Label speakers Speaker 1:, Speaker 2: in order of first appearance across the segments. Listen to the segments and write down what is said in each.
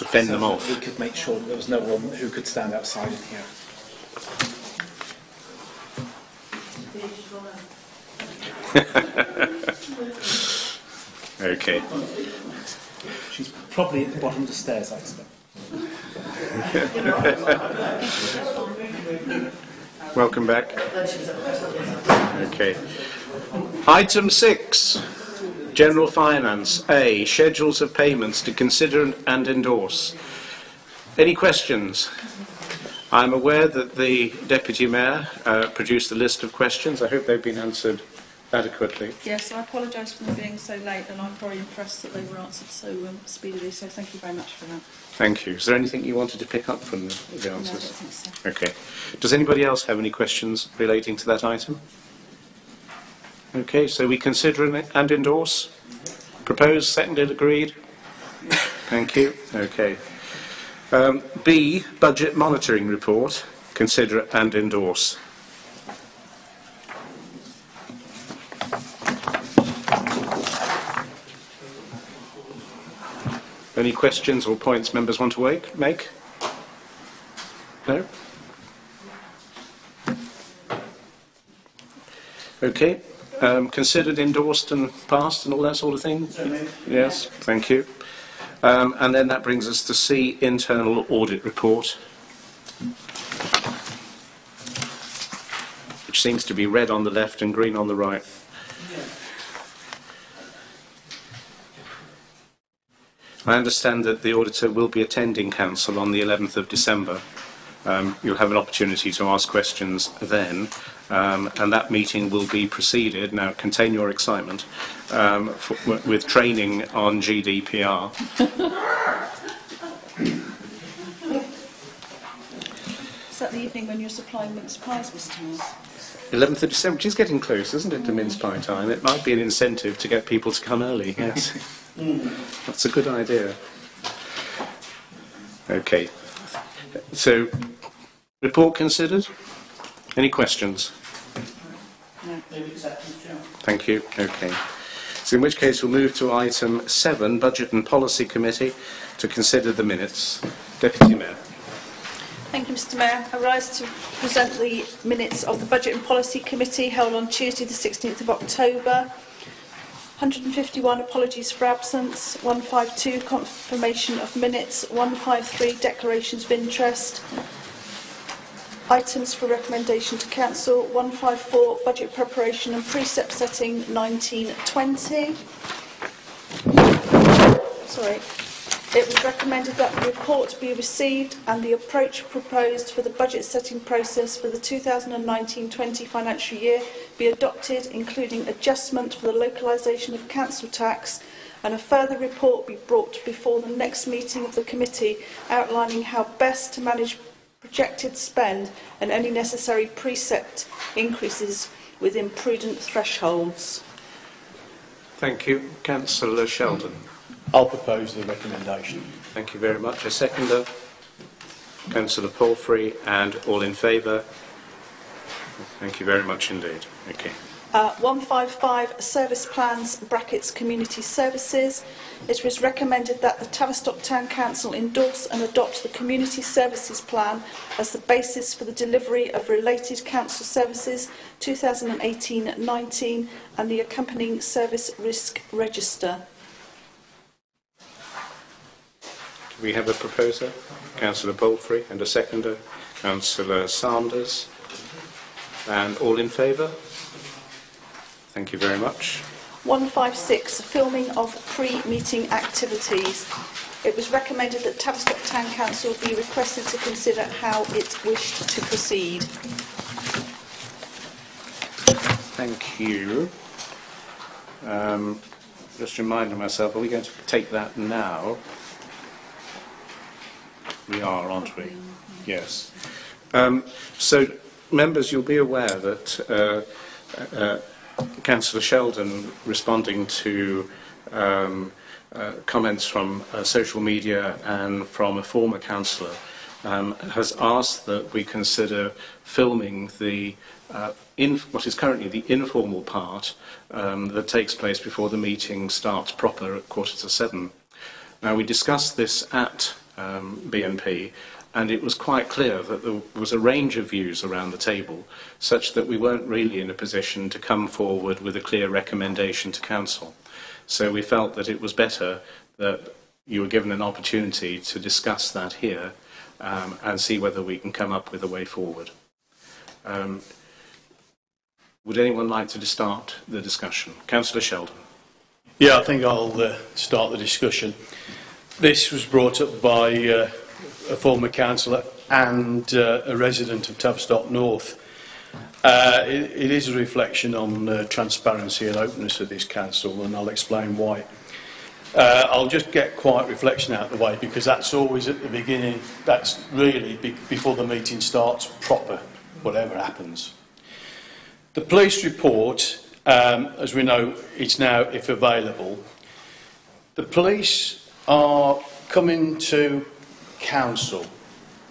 Speaker 1: to fend them off.
Speaker 2: We could make sure that there was no one who could stand outside in here.
Speaker 1: Okay.
Speaker 2: She's probably at the bottom of the stairs, I expect.
Speaker 1: Welcome back. Okay. Item 6. General Finance. A. Schedules of payments to consider and endorse. Any questions? I'm aware that the Deputy Mayor produced a list of questions. I hope they've been answered adequately.
Speaker 3: Yes, I apologise for them being so late, and I'm very impressed that they were answered so speedily, so thank you very much for that.
Speaker 1: Thank you. Is there anything you wanted to pick up from the answers?
Speaker 3: No, I don't think so.
Speaker 1: Okay. Does anybody else have any questions relating to that item? Okay, so we consider and endorse. Proposed, seconded, agreed? Thank you. Okay. B, Budget Monitoring Report. Consider and endorse. Any questions or points members want to make? No? Okay. Considered, endorsed and passed and all that sort of thing? Yes, thank you. And then that brings us to C, Internal Audit Report, which seems to be red on the left and green on the right. I understand that the auditor will be attending Council on the 11th of December. You'll have an opportunity to ask questions then, and that meeting will be preceded, now contain your excitement, with training on GDPR.
Speaker 3: Is that the evening when you're supplying mince pies, Mr. Moore?
Speaker 1: 11th of December, which is getting close, isn't it, to mince pie time? It might be an incentive to get people to come early, yes. That's a good idea. Okay. So, report considered? Any questions?
Speaker 3: No.
Speaker 1: Thank you. Okay. So in which case we'll move to item 7, Budget and Policy Committee, to consider the minutes. Deputy Mayor.
Speaker 3: Thank you, Mr. Mayor. I rise to present the minutes of the Budget and Policy Committee held on Tuesday the 16th of October. 151 apologies for absence, 152 confirmation of minutes, 153 declarations of interest, items for recommendation to Council, 154 budget preparation and precept setting 1920. It was recommended that the report be received and the approach proposed for the budget setting process for the 2019-20 financial year be adopted, including adjustment for the localisation of council tax, and a further report be brought before the next meeting of the committee outlining how best to manage projected spend and any necessary precept increases within prudent thresholds.
Speaker 1: Thank you. Councillor Sheldon.
Speaker 2: I'll propose the recommendation.
Speaker 1: Thank you very much. A seconder? Councillor Palfrey, and all in favour? Thank you very much indeed. Okay.
Speaker 3: 155 service plans brackets community services. It was recommended that the Tavistock Town Council endorse and adopt the community services plan as the basis for the delivery of related council services 2018-19 and the accompanying service risk register.
Speaker 1: We have a proposer, Councillor Palfrey, and a seconder, Councillor Sanders. And all in favour? Thank you very much.
Speaker 3: 156, filming of pre-meeting activities. It was recommended that Tavistock Town Council be requested to consider how it wished to proceed.
Speaker 1: Thank you. Just reminding myself, are we going to take that now? We are, aren't we? Yes. So, members, you'll be aware that Councillor Sheldon, responding to comments from social media and from a former councillor, has asked that we consider filming the what is currently the informal part that takes place before the meeting starts proper at 7:15. Now, we discussed this at BNP, and it was quite clear that there was a range of views around the table, such that we weren't really in a position to come forward with a clear recommendation to Council. So we felt that it was better that you were given an opportunity to discuss that here and see whether we can come up with a way forward. Would anyone like to start the discussion? Councillor Sheldon.
Speaker 4: Yeah, I think I'll start the discussion. This was brought up by a former councillor and a resident of Tavistock North. It is a reflection on transparency and openness of this council, and I'll explain why. I'll just get quiet reflection out of the way, because that's always at the beginning. That's really before the meeting starts proper, whatever happens. The police report, as we know, it's now, if available. The police are coming to council,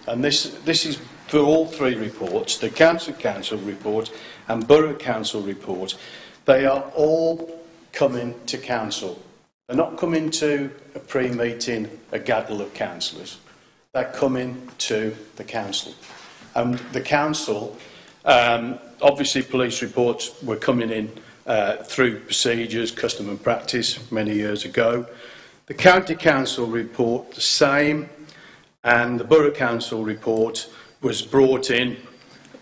Speaker 4: and this is for all three reports, the council report and borough council report. They are all coming to council. They're not coming to a pre-meeting, a gaggle of councillors. They're coming to the council. And the council, obviously police reports were coming in through procedures, custom and practice many years ago. The County Council report, the same, and the Borough Council report was brought in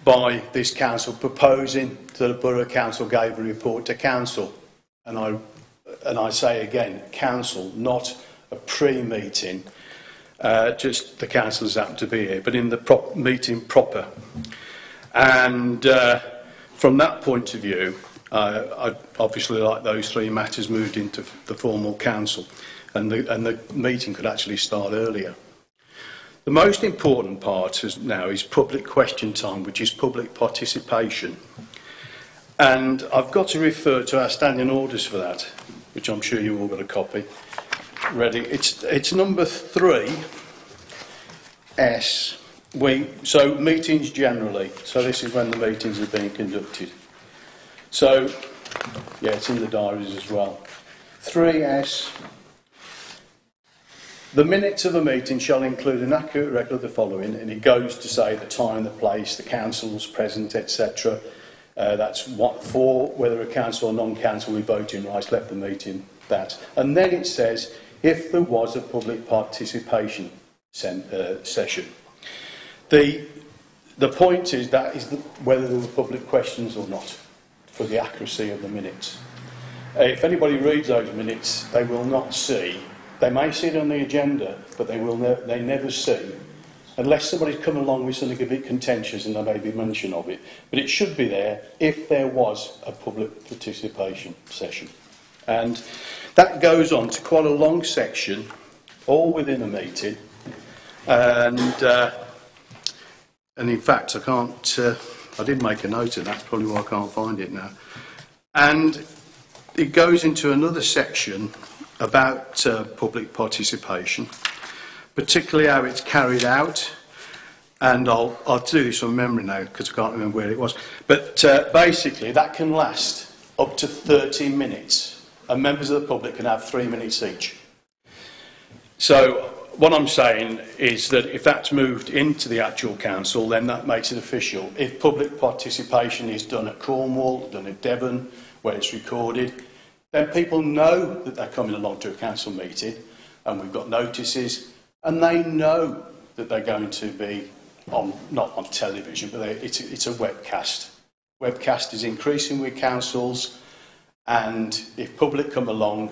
Speaker 4: by this council, proposing that the Borough Council gave a report to council. And I say again, council, not a pre-meeting, just the councillors happen to be here, but in the meeting proper. And from that point of view, I'd obviously like those three matters moved into the formal council, and the meeting could actually start earlier. The most important part now is public question time, which is public participation. And I've got to refer to our standing orders for that, which I'm sure you all got a copy ready. It's number 3S. So meetings generally. So this is when the meetings are being conducted. So, yeah, it's in the diaries as well. 3S. The minutes of a meeting shall include an accurate record of the following, and it goes to say the time, the place, the councils present, etc. That's what for, whether a council or non-council with voting rights left the meeting, that. And then it says, if there was a public participation session. The point is that is whether there were public questions or not, for the accuracy of the minutes. If anybody reads those minutes, they will not see. They may see it on the agenda, but they never see, unless somebody's come along with something a bit contentious and there may be mention of it. But it should be there if there was a public participation session. And that goes on to quite a long section, all within a meeting. And in fact, I can't. I did make a note of that. That's probably why I can't find it now. And it goes into another section about public participation, particularly how it's carried out. And I'll do this from memory now because I can't remember where it was. But basically, that can last up to 30 minutes, and members of the public can have 3 minutes each. So what I'm saying is that if that's moved into the actual council, then that makes it official. If public participation is done at Cornwall, done at Devon, where it's recorded, then people know that they're coming along to a council meeting, and we've got notices, and they know that they're going to be on, not on television, but it's a webcast. Webcast is increasing with councils, and if public come along,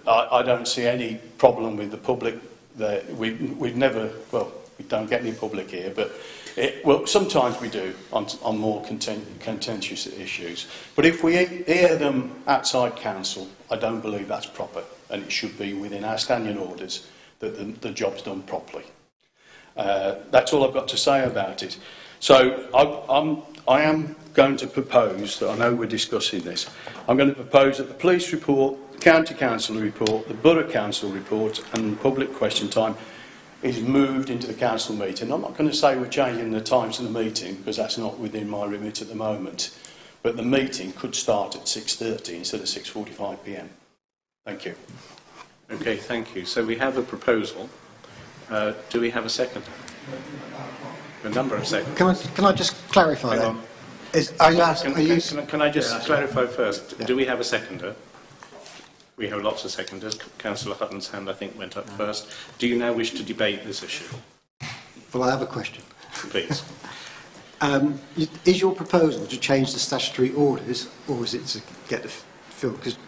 Speaker 4: I don't see any problem with the public. We've never, well, we don't get any public here, but well, sometimes we do on more contentious issues. But if we hear them outside council, I don't believe that's proper, and it should be within our standing orders that the job's done properly. That's all I've got to say about it. So I am going to propose that, I know we're discussing this, I'm going to propose that the police report, the county council report, the borough council report and public question time is moved into the council meeting. I'm not going to say we're changing the times of the meeting because that's not within my remit at the moment, but the meeting could start at 6:30 instead of 6:45 p.m. Thank you.
Speaker 1: Okay, thank you. So we have a proposal. Do we have a second? A number of seconds.
Speaker 5: Can I just clarify
Speaker 1: Hang
Speaker 5: that?
Speaker 1: on. Can I just clarify first?
Speaker 5: Yeah.
Speaker 1: Do we have a seconder? We have lots of seconders. Councillor Hutton's hand, I think, went up first. Do you now wish to debate this issue?
Speaker 5: Well, I have a question.
Speaker 1: Please.
Speaker 5: Is your proposal to change the statutory orders, or is it to get the fill? Because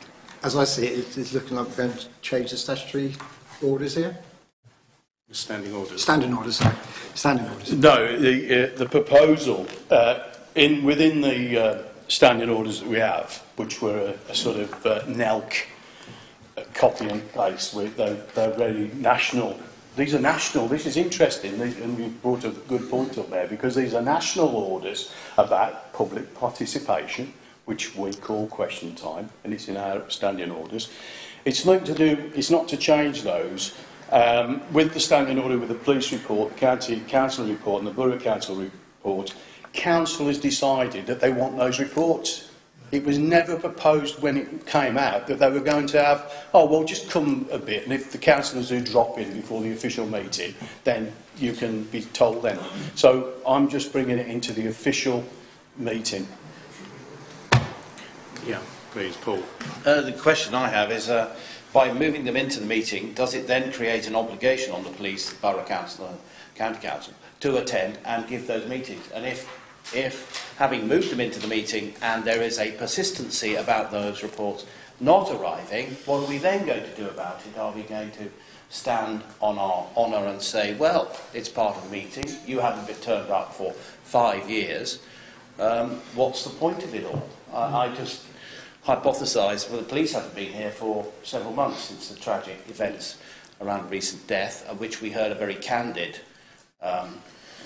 Speaker 5: as I see it, it's looking like we're going to change the statutory orders here.
Speaker 1: Standing orders.
Speaker 5: Standing orders, sorry. Standing orders.
Speaker 4: No, the proposal within the standing orders that we have, which were a sort of NELC copy and paste, they're very national. These are national. This is interesting, and you brought a good point up there, because these are national orders about public participation, which we call question time, and it's in our standing orders. It's not to change those. With the standing order, with the police report, the county council report and the borough council report, council has decided that they want those reports. It was never proposed when it came out that they were going to have, oh, well, just come a bit, and if the councillors do drop in before the official meeting, then you can be told then. So I'm just bringing it into the official meeting.
Speaker 1: Yeah, please, Paul.
Speaker 6: The question I have is, by moving them into the meeting, does it then create an obligation on the police, the borough council and county council to attend and give those meetings? And if having moved them into the meeting and there is a persistency about those reports not arriving, what are we then going to do about it? Are we going to stand on our honour and say, well, it's part of the meeting, you haven't been turned up for 5 years, what's the point of it all? I just hypothesise, well, the police haven't been here for several months since the tragic events around recent death, of which we heard a very candid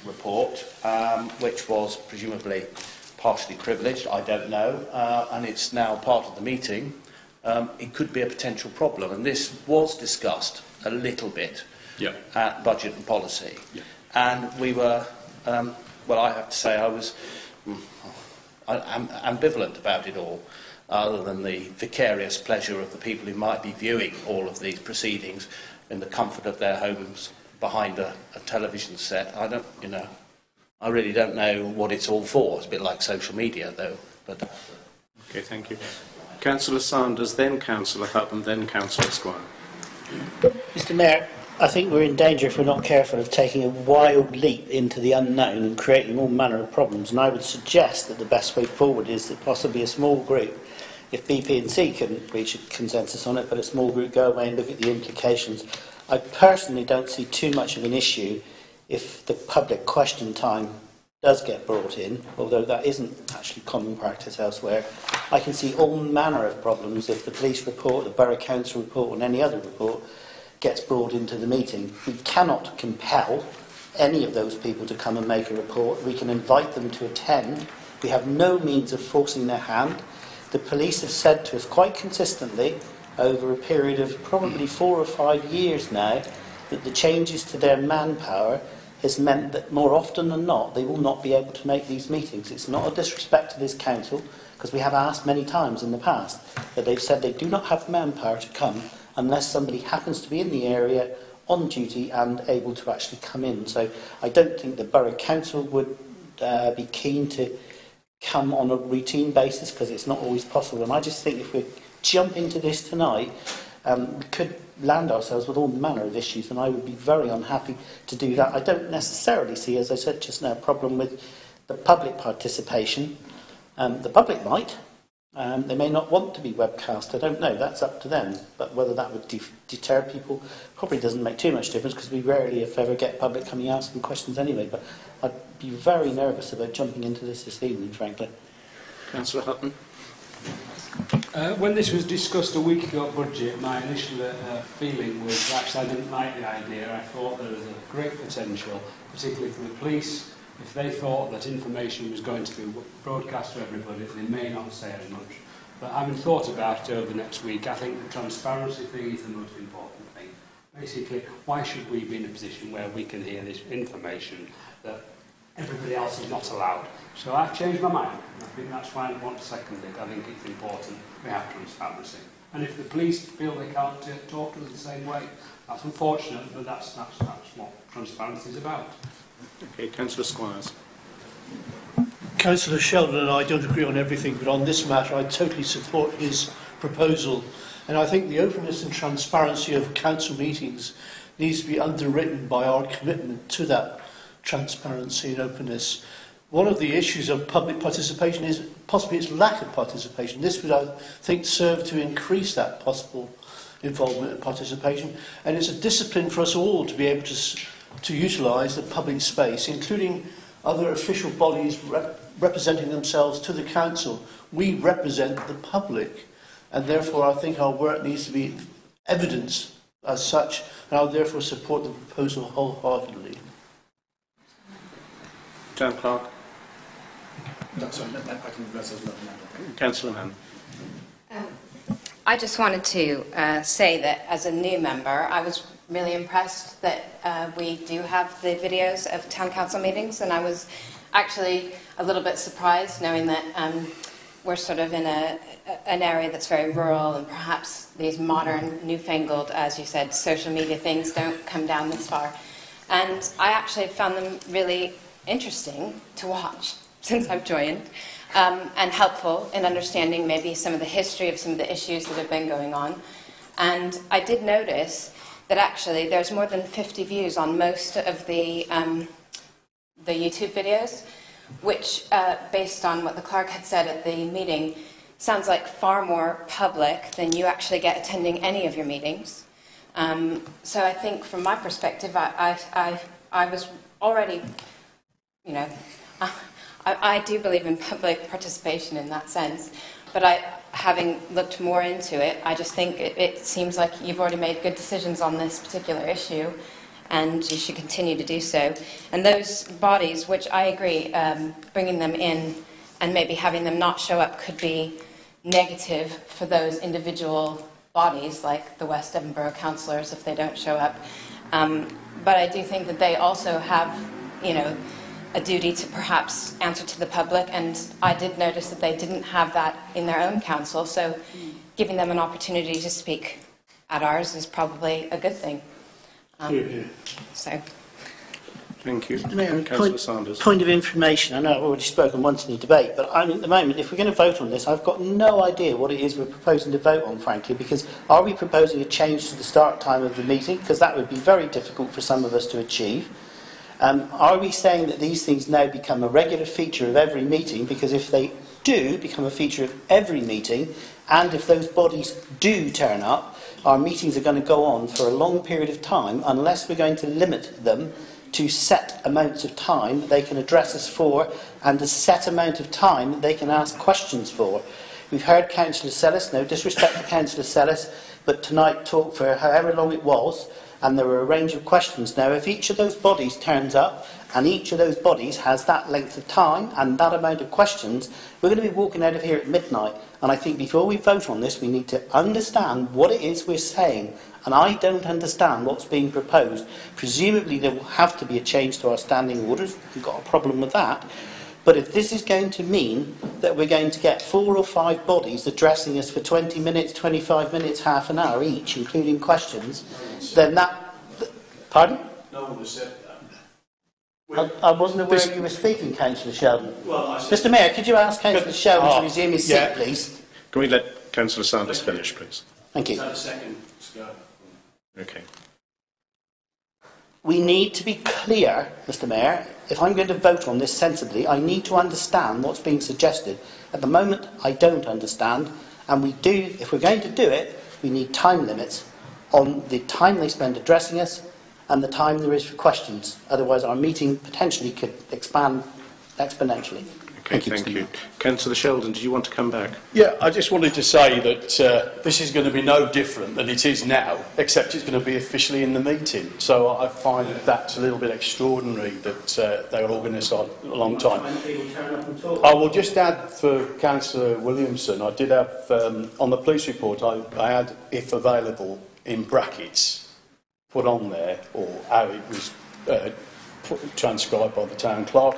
Speaker 6: report, which was presumably partially privileged, I don't know, and it's now part of the meeting. It could be a potential problem, and this was discussed a little bit at Budget and Policy. Yeah. And we were, well, I have to say I was ambivalent about it all, other than the vicarious pleasure of the people who might be viewing all of these proceedings in the comfort of their homes behind a television set. I really don't know what it's all for. It's a bit like social media, though. But
Speaker 1: okay, thank you. Councillor Sanders, then Councillor Hutton, then Councillor Squire.
Speaker 7: Mr Mayor, I think we're in danger if we're not careful of taking a wild leap into the unknown and creating all manner of problems. And I would suggest that the best way forward is that possibly a small group, if BP&C can reach a consensus on it, but a small group go away and look at the implications. I personally don't see too much of an issue if the public question time does get brought in, although that isn't actually common practice elsewhere. I can see all manner of problems if the police report, the borough council report and any other report gets brought into the meeting. We cannot compel any of those people to come and make a report. We can invite them to attend. We have no means of forcing their hand. The police have said to us quite consistently over a period of probably 4 or 5 years now that the changes to their manpower has meant that more often than not they will not be able to make these meetings. It's not a disrespect to this council, because we have asked many times in the past that they've said they do not have manpower to come unless somebody happens to be in the area on duty and able to actually come in. So I don't think the borough council would be keen to come on a routine basis, because it's not always possible. And I just think if we jump into this tonight, we could land ourselves with all manner of issues, and I would be very unhappy to do that. I don't necessarily see, as I said just now, a problem with the public participation. The public might. They may not want to be webcast. I don't know. That's up to them. But whether that would deter people probably doesn't make too much difference, because we rarely, if ever, get public coming asking questions anyway. But I'd be very nervous about jumping into this evening, frankly.
Speaker 1: Councillor Hutton.
Speaker 8: When this was discussed a week ago at budget, my initial feeling was actually I didn't like the idea. I thought there was a great potential, particularly for the police. If they thought that information was going to be broadcast to everybody, they may not say as much. But having thought about it over the next week, I think the transparency thing is the most important thing. Basically, why should we be in a position where we can hear this information that everybody else is not allowed? So I've changed my mind. I think that's why I want to second it. I think it's important we have transparency. And if the police feel they can't talk to us the same way, That's unfortunate, but that's what transparency is about.
Speaker 1: Okay, Councillor Squires.
Speaker 9: Councillor Sheldon and I don't agree on everything, but on this matter I totally support his proposal. And I think the openness and transparency of council meetings needs to be underwritten by our commitment to that transparency and openness. One of the issues of public participation is possibly its lack of participation. This would, I think, serve to increase that possible involvement and participation. And it's a discipline for us all to be able to utilise the public space, including other official bodies representing themselves to the council. We represent the public, and therefore I think our work needs to be evidenced as such, and I would therefore support the proposal wholeheartedly.
Speaker 1: Town Clerk. Councillor Mann.
Speaker 10: I just wanted to say that as a new member, I was really impressed that we do have the videos of town council meetings, and I was actually a little bit surprised knowing that we're sort of in an area that's very rural, and perhaps these modern, newfangled, as you said, social media things don't come down this far. And I actually found them really interesting to watch since I've joined, and helpful in understanding maybe some of the history of some of the issues that have been going on. And I did notice that actually there's more than 50 views on most of the YouTube videos, which, based on what the clerk had said at the meeting, sounds like far more public than you actually get attending any of your meetings. So I think from my perspective, I was already, you know, I do believe in public participation in that sense, but having looked more into it, I just think it seems like you've already made good decisions on this particular issue, and you should continue to do so. And those bodies, which I agree, bringing them in and maybe having them not show up could be negative for those individual bodies, like the West Edinburgh councillors, if they don't show up. But I do think that they also have, you know, a duty to perhaps answer to the public, and I did notice that they didn't have that in their own council, so giving them an opportunity to speak at ours is probably a good thing. So.
Speaker 1: Thank you.
Speaker 7: Mayor,
Speaker 1: Councillor Sanders.
Speaker 7: Point of information. I know I've already spoken once in the debate, but at the moment, if we're going to vote on this, I've got no idea what it is we're proposing to vote on, frankly, because are we proposing a change to the start time of the meeting? Because that would be very difficult for some of us to achieve. Are we saying that these things now become a regular feature of every meeting? Because if they do become a feature of every meeting, and if those bodies do turn up, our meetings are going to go on for a long period of time unless we're going to limit them to set amounts of time that they can address us for and a set amount of time that they can ask questions for. We've heard Councillor Sellis, no disrespect to Councillor Sellis, but tonight talked for however long it was, and there were a range of questions. Now, if each of those bodies turns up and each of those bodies has that length of time and that amount of questions, we're going to be walking out of here at midnight. And I think before we vote on this, we need to understand what it is we're saying. And I don't understand what's being proposed. Presumably there will have to be a change to our standing orders. We've got a problem with that. But if this is going to mean that we're going to get 4 or 5 bodies addressing us for 20 minutes, 25 minutes, half an hour each, including questions, then that... Pardon?
Speaker 4: No one has said that.
Speaker 7: I wasn't aware you were speaking, Councillor Sheldon.
Speaker 4: Well,
Speaker 7: Mr Mayor, could you ask Councillor Sheldon to resume his seat, please?
Speaker 1: Can we let Councillor Sanders finish, please?
Speaker 7: Thank you.
Speaker 4: a second to go.
Speaker 1: Okay.
Speaker 7: We need to be clear, Mr Mayor. If I'm going to vote on this sensibly, I need to understand what's being suggested. At the moment, I don't understand, and we do, if we're going to do it, we need time limits on the time they spend addressing us and the time there is for questions. Otherwise, our meeting potentially could expand exponentially.
Speaker 1: Okay, thank you. Councillor Sheldon, did you want to come back?
Speaker 4: Yeah, I just wanted to say that this is going to be no different than it is now, except it's going to be officially in the meeting. So I find that's a little bit extraordinary that they were organised a long time. I will just add for Councillor Williamson, I did have, on the police report, I had, if available, in brackets, put on there, or how it was transcribed by the town clerk.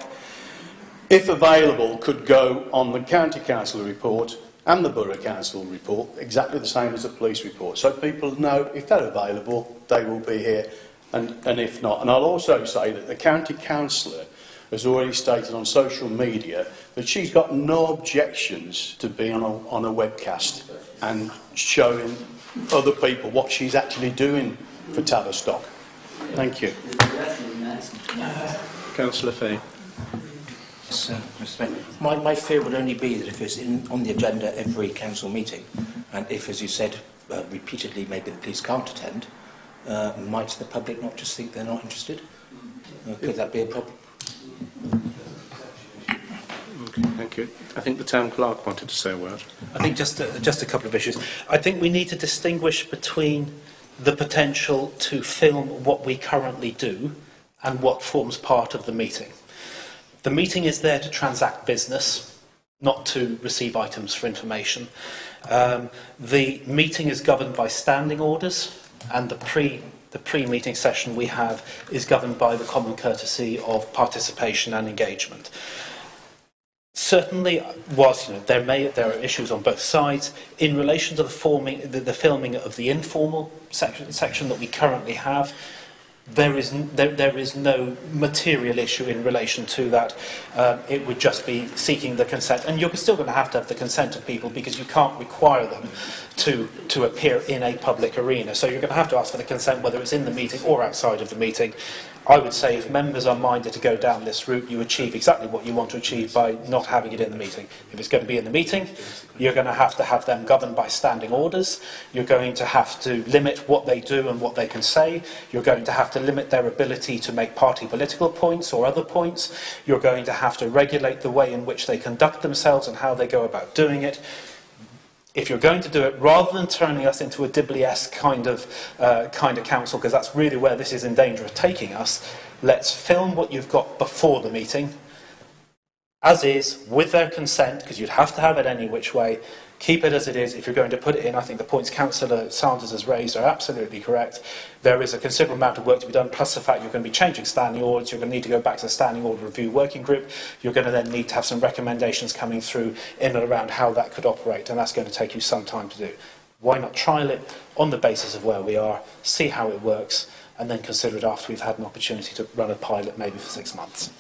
Speaker 4: If available, could go on the county council report and the Borough Council report exactly the same as the police report. So people know if they're available, they will be here, and if not. And I'll also say that the County Councillor has already stated on social media that she's got no objections to being on a webcast and showing other people what she's actually doing for Tavistock. Thank you.
Speaker 1: Councillor Fay.
Speaker 11: My fear would only be that if it's on the agenda every council meeting, and if, as you said repeatedly, maybe the police can't attend, might the public not just think they're not interested? Could that be a problem?
Speaker 1: Okay, thank you. I think the Town Clerk wanted to say a word.
Speaker 2: I think just a couple of issues. I think we need to distinguish between the potential to film what we currently do and what forms part of the meeting. The meeting is there to transact business, not to receive items for information. The meeting is governed by standing orders, and the pre-meeting session we have is governed by the common courtesy of participation and engagement. Certainly, whilst there are issues on both sides, in relation to the filming of the informal section that we currently have, there is no material issue in relation to that. It would just be seeking the consent, and you're still going to have the consent of people because you can't require them to appear in a public arena. So you're going to have to ask for the consent whether it's in the meeting or outside of the meeting. I would say if members are minded to go down this route, you achieve exactly what you want to achieve by not having it in the meeting. If it's going to be in the meeting, you're going to have them governed by standing orders. You're going to have to limit what they do and what they can say. You're going to have to limit their ability to make party political points or other points. You're going to have to regulate the way in which they conduct themselves and how they go about doing it. If you're going to do it, rather than turning us into a Dibley-esque kind of council, because that's really where this is in danger of taking us, let's film what you've got before the meeting, as is, with their consent, because you'd have to have it any which way. Keep it as it is. If you're going to put it in, I think the points Councillor Sanders has raised are absolutely correct. There is a considerable amount of work to be done, plus the fact you're going to be changing standing orders. You're going to need to go back to the Standing Order Review Working Group. You're going to then need to have some recommendations coming through in and around how that could operate, and that's going to take you some time to do. Why not trial it on the basis of where we are, see how it works, and then consider it after we've had an opportunity to run a pilot maybe for 6 months.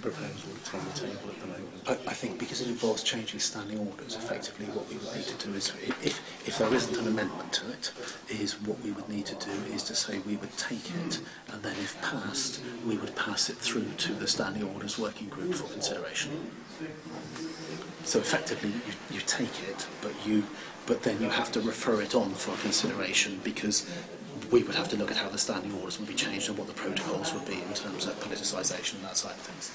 Speaker 2: Proposal that's on the table at the moment. I think because it involves changing standing orders, effectively what we would need to do is, if there isn't an amendment to it, is what we would need to do is to say we would take it, and then if passed, we would pass it through to the Standing Orders Working Group for consideration. So effectively you take it, but then you have to refer it on for consideration, because we would have to look at how the standing orders would be changed and what the protocols would be in terms of politicisation and that side of things.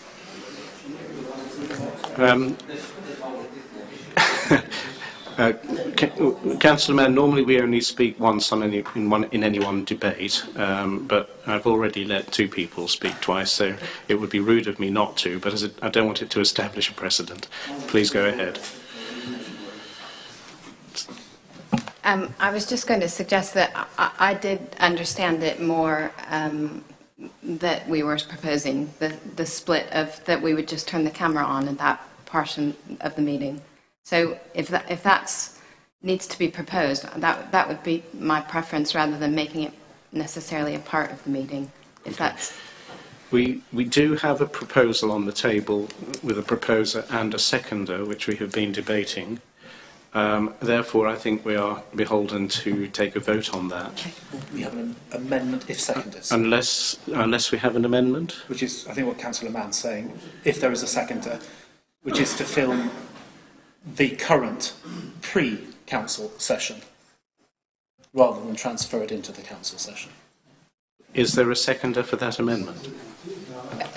Speaker 1: Councillor Mayor, normally we only speak once on in any one debate, but I've already let two people speak twice, so it would be rude of me not to, but I don't want it to establish a precedent. Please go ahead.
Speaker 10: I was just going to suggest that I did understand it more that we were proposing the split of that we would just turn the camera on in that portion of the meeting. So if that needs to be proposed, that would be my preference rather than making it necessarily a part of the meeting. If that's
Speaker 1: we do have a proposal on the table with a proposer and a seconder, which we have been debating. Therefore, I think we are beholden to take a vote on that.
Speaker 2: We have an amendment if seconded.
Speaker 1: Unless we have an amendment?
Speaker 2: Which is, I think, what Councillor Mann's saying, if there is a seconder, which is to film the current pre-council session rather than transfer it into the council session.
Speaker 1: Is there a seconder for that amendment?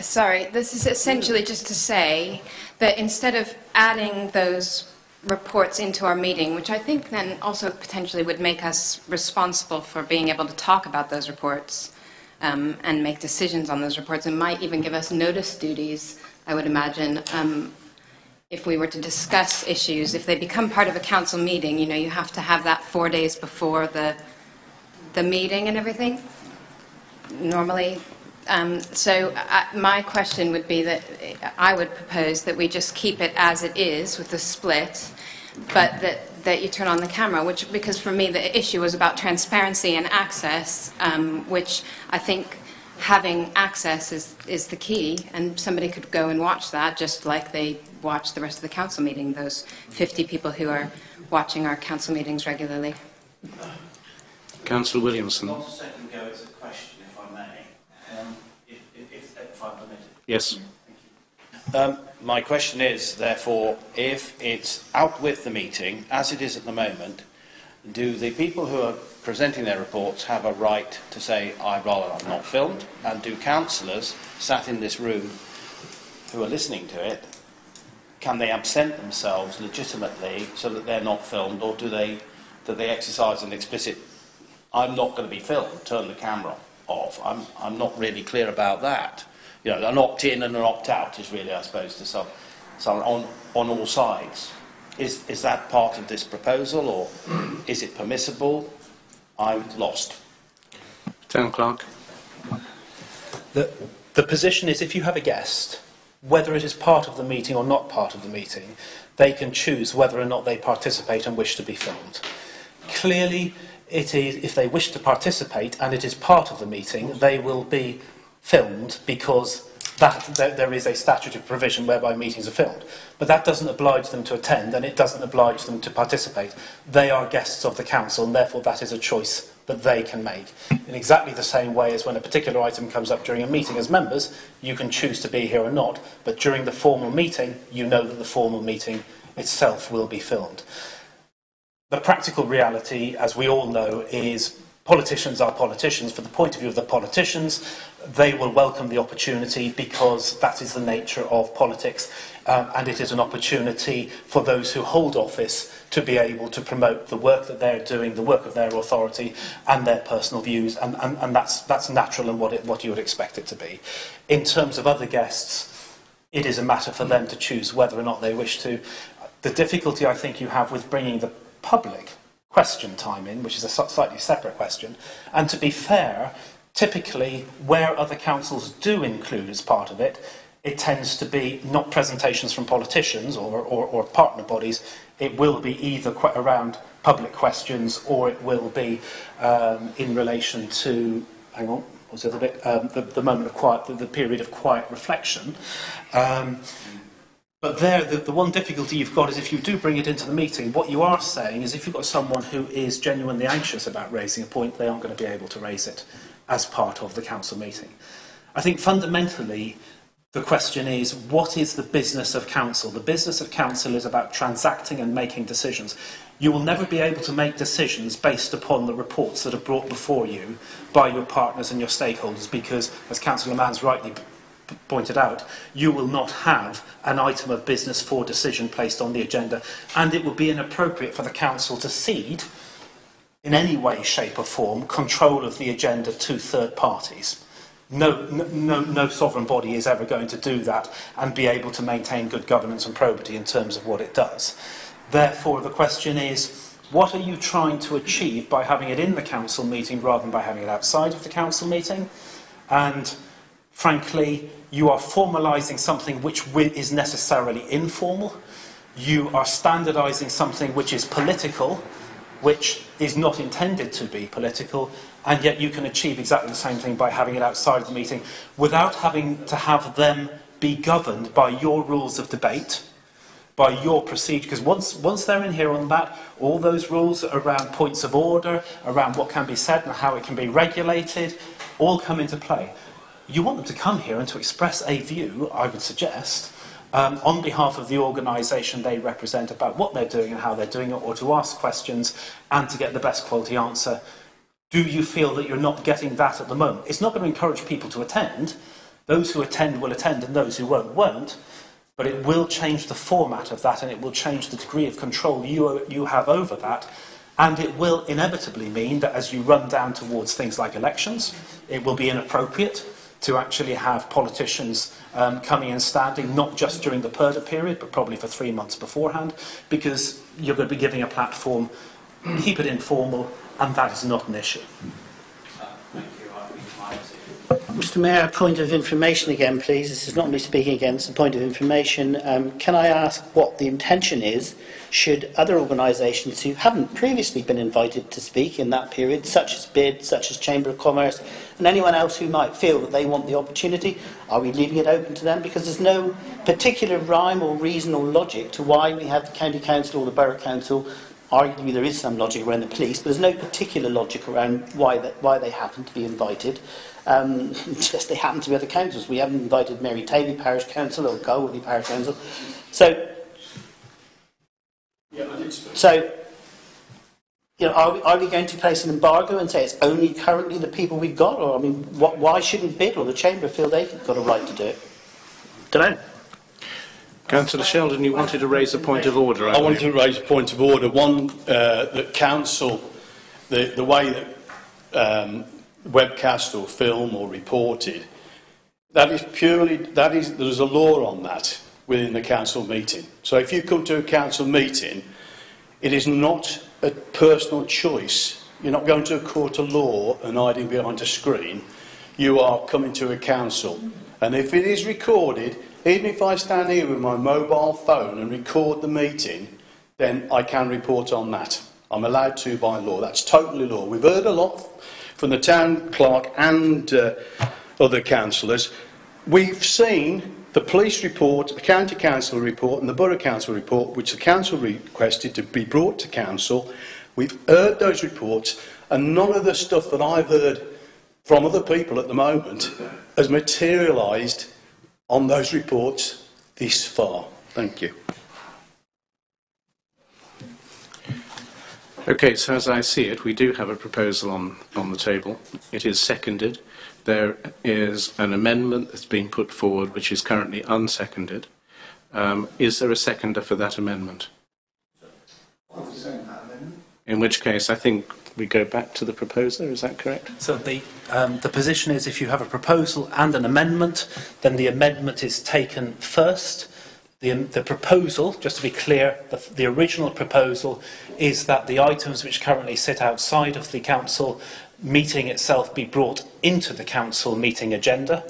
Speaker 10: Sorry, this is essentially just to say that instead of adding those reports into our meeting, which I think then also potentially would make us responsible for being able to talk about those reports and make decisions on those reports, and might even give us notice duties, I would imagine, if we were to discuss issues. If they become part of a council meeting, you have to have that 4 days before the meeting and everything. normally. My question would be that I would propose that we just keep it as it is with the split, but that you turn on the camera, because for me the issue was about transparency and access, which I think having access is the key, and somebody could go and watch that just like they watch the rest of the council meeting, those 50 people who are watching our council meetings regularly.
Speaker 1: Councillor Williamson.
Speaker 6: Not a second go, it's a question, if I may, if I'm permitted.
Speaker 1: Yes.
Speaker 6: My question is, therefore, if it's out with the meeting, as it is at the moment, do the people who are presenting their reports have a right to say, I'd rather I'm not filmed? And do councillors sat in this room who are listening to it, can they absent themselves legitimately so that they're not filmed, or do they exercise an explicit, I'm not going to be filmed, turn the camera off? I'm not really clear about that. You know, an opt-in and an opt-out is really, I suppose, to some on all sides. Is that part of this proposal, or is it permissible? I'm lost.
Speaker 1: Town Clerk.
Speaker 2: The position is, if you have a guest, whether it is part of the meeting or not part of the meeting, they can choose whether or not they participate and wish to be filmed. Clearly, it is, if they wish to participate and it is part of the meeting, they will be filmed because there is a statutory provision whereby meetings are filmed. But that doesn't oblige them to attend, and it doesn't oblige them to participate. They are guests of the council, and therefore that is a choice that they can make. In exactly the same way as when a particular item comes up during a meeting as members, you can choose to be here or not. But during the formal meeting, you know that the formal meeting itself will be filmed. The practical reality, as we all know, is politicians are politicians. From the point of view of the politicians, they will welcome the opportunity because that is the nature of politics, and it is an opportunity for those who hold office to be able to promote the work that they're doing, the work of their authority, and their personal views, and that's natural and what you would expect it to be. In terms of other guests, it is a matter for them to choose whether or not they wish to. The difficulty I think you have with bringing the public question time in, which is a slightly separate question, and to be fair, typically where other councils do include as part of it, it tends to be not presentations from politicians or partner bodies. It will be either around public questions, or it will be in relation to, hang on, what's the other bit? The moment of quiet, the period of quiet reflection. But there, the one difficulty you've got is if you do bring it into the meeting, what you are saying is if you've got someone who is genuinely anxious about raising a point, they aren't going to be able to raise it as part of the council meeting. I think fundamentally the question is, what is the business of council? The business of council is about transacting and making decisions. You will never be able to make decisions based upon the reports that are brought before you by your partners and your stakeholders because, as Councillor Manns rightly pointed out, you will not have an item of business for decision placed on the agenda, and it would be inappropriate for the council to cede in any way, shape or form control of the agenda to third parties. No sovereign body is ever going to do that and be able to maintain good governance and probity in terms of what it does. Therefore, the question is, what are you trying to achieve by having it in the council meeting rather than by having it outside of the council meeting? And frankly, you are formalising something which is necessarily informal. You are standardising something which is political, which is not intended to be political, and yet you can achieve exactly the same thing by having it outside of the meeting without having to have them be governed by your rules of debate, by your procedure, because once they're in here on that, all those rules around points of order, around what can be said and how it can be regulated, all come into play. You want them to come here and to express a view, I would suggest, on behalf of the organisation they represent about what they're doing and how they're doing it, or to ask questions and to get the best quality answer. Do you feel that you're not getting that at the moment? It's not going to encourage people to attend. Those who attend will attend and those who won't. But it will change the format of that, and it will change the degree of control you have over that. And it will inevitably mean that as you run down towards things like elections, it will be inappropriate to actually have politicians coming and standing, not just during the PERDA period, but probably for 3 months beforehand, because you're going to be giving a platform, keep it informal, and that is not an issue.
Speaker 6: Thank you. I think my
Speaker 7: Mr Mayor, a point of information again, please. This is not me speaking again, it's a point of information. Can I ask what the intention is should other organisations who haven't previously been invited to speak in that period, such as BID, such as Chamber of Commerce, and anyone else who might feel that they want the opportunity, are we leaving it open to them? Because there's no particular rhyme or reason or logic to why we have the County Council or the Borough Council. Arguably there is some logic around the police, but there's no particular logic around why they happen to be invited. Just they happen to be other councils. We haven't invited Mary Tavy Parish Council or Galway Parish Council. So, you know, are we going to place an embargo and say it's only currently the people we've got? Or, I mean, why shouldn't BID or the Chamber feel they've got a right to do it? Don't know.
Speaker 1: Councillor Sheldon, you wanted to raise a point of order.
Speaker 4: I wanted to raise a point of order. One, that council, the way that webcast or film or reported, that is purely, there's a law on that within the council meeting. So if you come to a council meeting, it is not a personal choice. You're not going to a court of law and hiding behind a screen. You are coming to a council. And if it is recorded, even if I stand here with my mobile phone and record the meeting, then I can report on that. I'm allowed to by law. That's totally law. We've heard a lot from the town clerk and other councillors. We've seen the police report, the county council report and the borough council report, which the council requested to be brought to council. We've heard those reports, and none of the stuff that I've heard from other people at the moment has materialised on those reports this far. Thank you.
Speaker 1: Okay, so as I see it, we do have a proposal on the table. It is seconded. There is an amendment that's been put forward which is currently unseconded. Is there a seconder for that amendment? In which case, I think we go back to the proposer, is that correct?
Speaker 2: So the position is if you have a proposal and an amendment, then the amendment is taken first. The proposal, just to be clear, the original proposal is that the items which currently sit outside of the council meeting itself be brought into the council meeting agenda.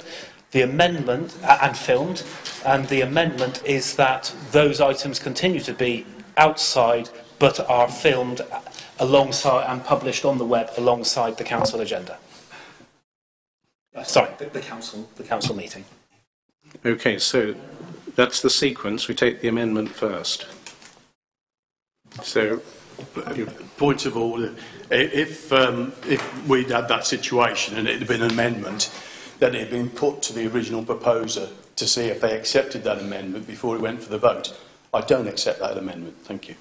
Speaker 2: The amendment, and filmed, and the amendment is that those items continue to be outside but are filmed alongside and published on the web alongside the council agenda. Sorry, the council meeting.
Speaker 1: Okay, so that's the sequence. We take the amendment first. So,
Speaker 4: point of order. If we'd had that situation and it had been an amendment, then it had been put to the original proposer to see if they accepted that amendment before it went for the vote. I don't accept that amendment. Thank you.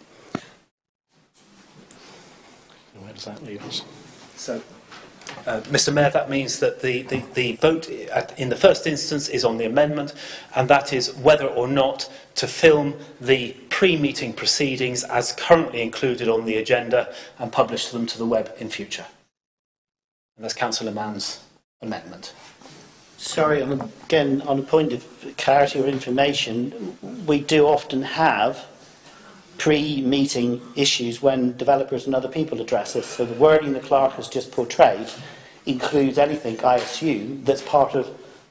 Speaker 1: Where does that leave us?
Speaker 2: So, Mr Mayor, that means that the vote in the first instance is on the amendment, and that is whether or not to film the pre-meeting proceedings as currently included on the agenda and publish them to the web in future. And that's Councillor Mann's amendment.
Speaker 7: Sorry, again, on a point of clarity or information, we do often have pre-meeting issues when developers and other people address us. So the wording the clerk has just portrayed includes anything, I assume, that's part of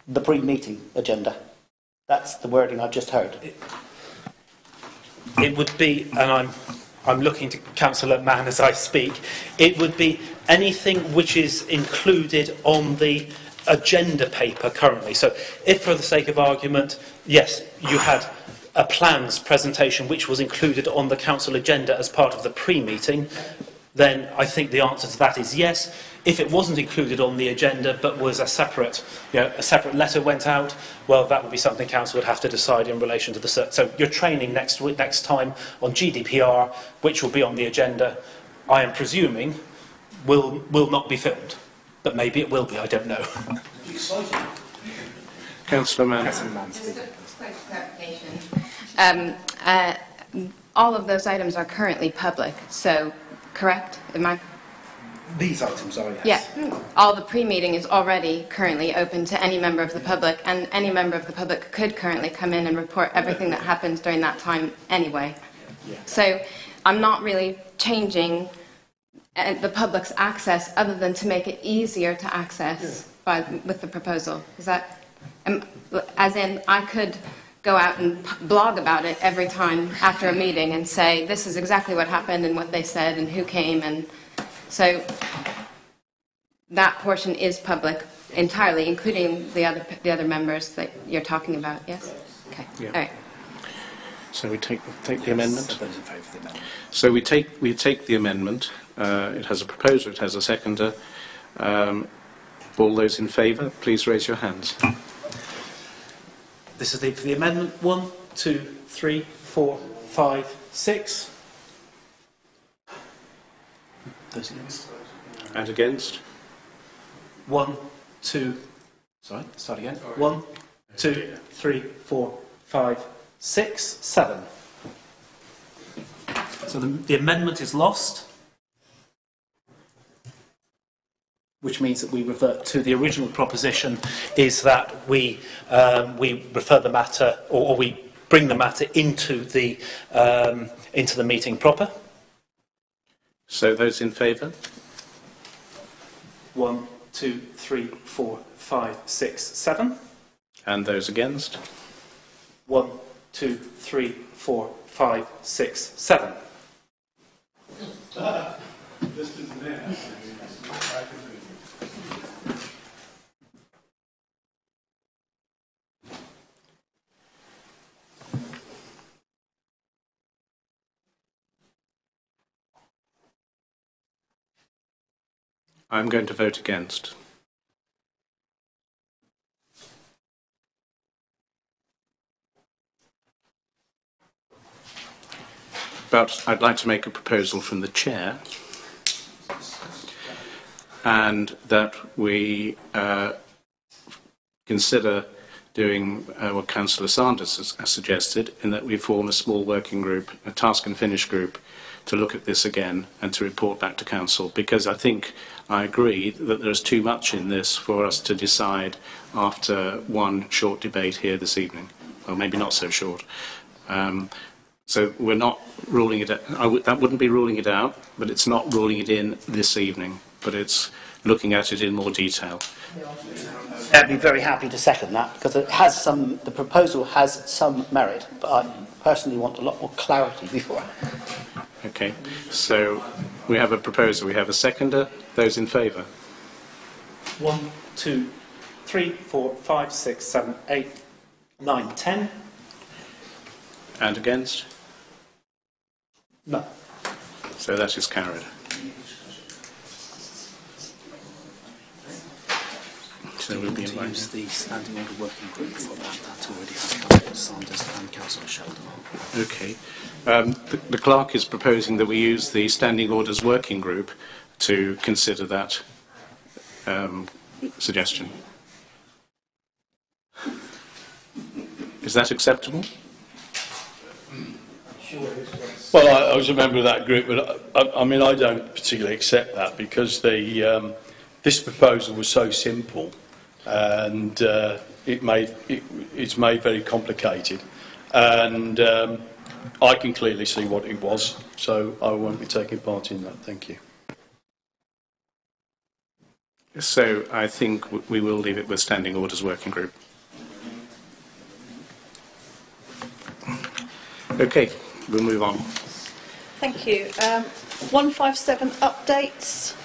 Speaker 7: the pre-meeting agenda. That's the wording I've just heard.
Speaker 2: It would be, and I'm looking to Councillor Mann as I speak, it would be anything which is included on the agenda paper currently. So if, for the sake of argument, yes, you had a plans presentation which was included on the council agenda as part of the pre-meeting, then I think the answer to that is yes. If it wasn't included on the agenda but was a separate letter went out, well, that would be something council would have to decide in relation to the so your training next time on GDPR, which will be on the agenda, I am presuming will not be filmed, but maybe it will be. I don't know.
Speaker 1: Councillor Mann.
Speaker 10: Just a quick clarification. All of those items are currently public, so correct? Am I?
Speaker 2: These items are, yes.
Speaker 10: Yeah. All the pre-meeting is already currently open to any member of the public, and any member of the public could currently come in and report everything that happens during that time anyway. Yeah. So I'm not really changing the public's access other than to make it easier to access with the proposal? Is that, as in, I could go out and blog about it every time after a meeting and say, this is exactly what happened and what they said and who came, and so that portion is public entirely, including the other members that you're talking about, yes? Okay,
Speaker 1: Yeah.
Speaker 10: all right.
Speaker 1: So we take the amendment. So we take the amendment. It has a proposer, it has a seconder. All those in favour, please raise your hands.
Speaker 2: This is for the amendment. 1, 2, 3, 4, 5, 6. Those against.
Speaker 1: And against?
Speaker 2: 1, 2. Sorry, start again. 1, 2, 3, 4, 5, 6, 7. So the amendment is lost, which means that we revert to the original proposition, is that we refer the matter, or we bring the matter into the meeting proper.
Speaker 1: So those in favour?
Speaker 2: 1, 2, 3, 4, 5, 6, 7.
Speaker 1: And those against?
Speaker 2: 1, 2, 3, 4, 5, 6, 7.
Speaker 1: I'm going to vote against. But I'd like to make a proposal from the chair, and that we consider doing what Councillor Sanders has suggested, in that we form a small working group, a task and finish group, to look at this again and to report back to Council, because I agree that there's too much in this for us to decide after one short debate here this evening. Well, maybe not so short. So we're not ruling it out. That wouldn't be ruling it out, but it's not ruling it in this evening, but it's looking at it in more detail.
Speaker 7: I'd be very happy to second that, because the proposal has some merit, but I personally want a lot more clarity before.
Speaker 1: Okay, so we have a proposer, we have a seconder. Those in favour?
Speaker 2: 1, 2, 3, 4, 5, 6, 7, 8, 9, 10.
Speaker 1: And against?
Speaker 2: No.
Speaker 1: So that is carried. So we'll be inviting
Speaker 12: the standing order working group for that. That already has Councillor Sanders and Councillor Sheldon.
Speaker 1: Okay. The clerk is proposing that we use the standing orders working group to consider that suggestion. Is that acceptable?
Speaker 4: Well, I was a member of that group, but I mean, I don't particularly accept that, because this proposal was so simple, and it's made very complicated, and I can clearly see what it was, so I won't be taking part in that. Thank you.
Speaker 1: So I think we will leave it with standing orders working group. Okay, we'll move on.
Speaker 3: Thank you. 157 updates.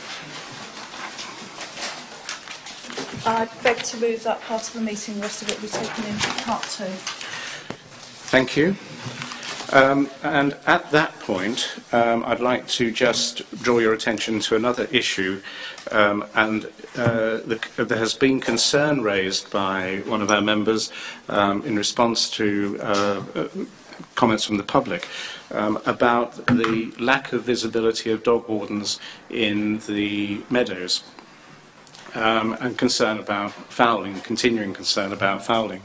Speaker 3: I beg to move that part of the meeting. The rest of it will be taken in part 2.
Speaker 1: Thank you. And at that point, I'd like to just draw your attention to another issue, there has been concern raised by one of our members in response to comments from the public about the lack of visibility of dog wardens in the meadows, and concern about fouling, continuing concern about fouling.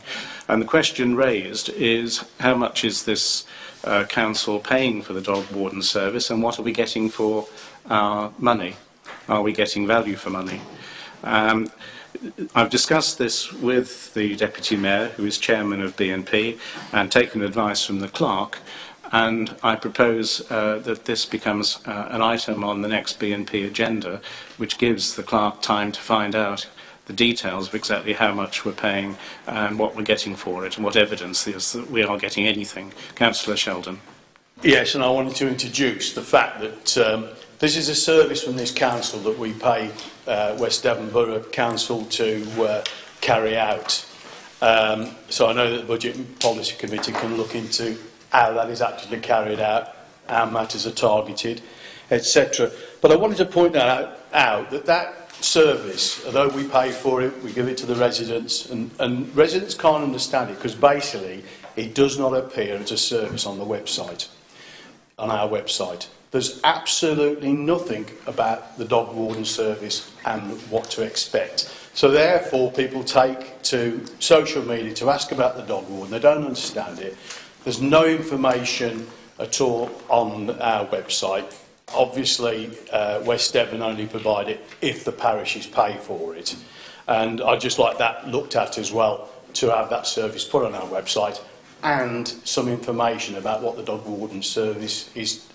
Speaker 1: And the question raised is, how much is this council paying for the dog warden service, and what are we getting for our money? Are we getting value for money? I've discussed this with the Deputy Mayor, who is Chairman of BNP, and taken advice from the Clerk, and I propose that this becomes an item on the next BNP agenda, which gives the Clerk time to find out the details of exactly how much we're paying and what we're getting for it and what evidence there is that we are getting anything. Councillor Sheldon.
Speaker 4: Yes, and I wanted to introduce the fact that this is a service from this council that we pay West Devon Borough Council to carry out. So I know that the Budget and Policy Committee can look into how that is actually carried out, how matters are targeted, etc. But I wanted to point out that that service, although we pay for it, we give it to the residents, and residents can't understand it because basically it does not appear as a service on the website, on our website. There's absolutely nothing about the dog warden service and what to expect. So therefore people take to social media to ask about the dog warden. They don't understand it. There's no information at all on our website. Obviously, West Devon only provide it if the parishes pay for it. And I'd just like that looked at as well, to have that service put on our website and some information about what the dog warden service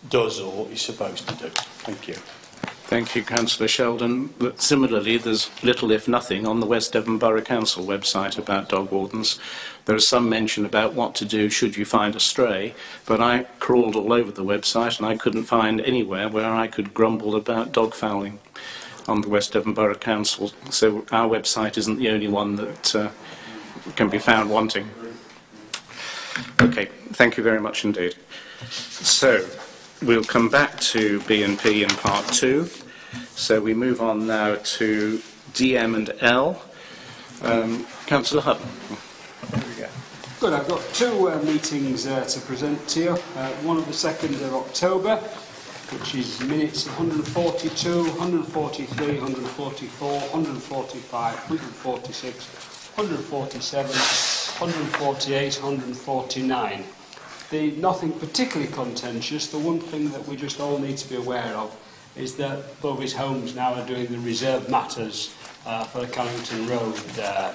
Speaker 4: does or is supposed to do. Thank you.
Speaker 1: Thank you, Councillor Sheldon. But similarly, there's little, if nothing, on the West Devon Borough Council website about dog wardens. There is some mention about what to do should you find a stray, but I crawled all over the website and I couldn't find anywhere where I could grumble about dog fouling on the West Devon Borough Council. So our website isn't the only one that can be found wanting. Okay, thank you very much indeed. So we'll come back to B&P in part 2. So we move on now to DM and L. Councillor Hutton. There we go.
Speaker 8: Good, I've got two meetings to present to you. One on the 2nd of October, which is minutes 142, 143, 144, 145, 146, 147, 148, 149. Nothing particularly contentious. The one thing that we just all need to be aware of is that Bovis Homes now are doing the reserve matters for the Carrington Road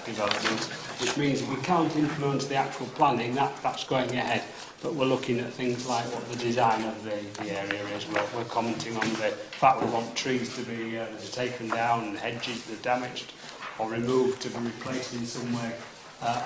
Speaker 8: development, which means if we can't influence the actual planning, that's going ahead. But we're looking at things like what the design of the area is. We're commenting on the fact we want trees to be taken down and hedges that are damaged or removed to be replaced in some way.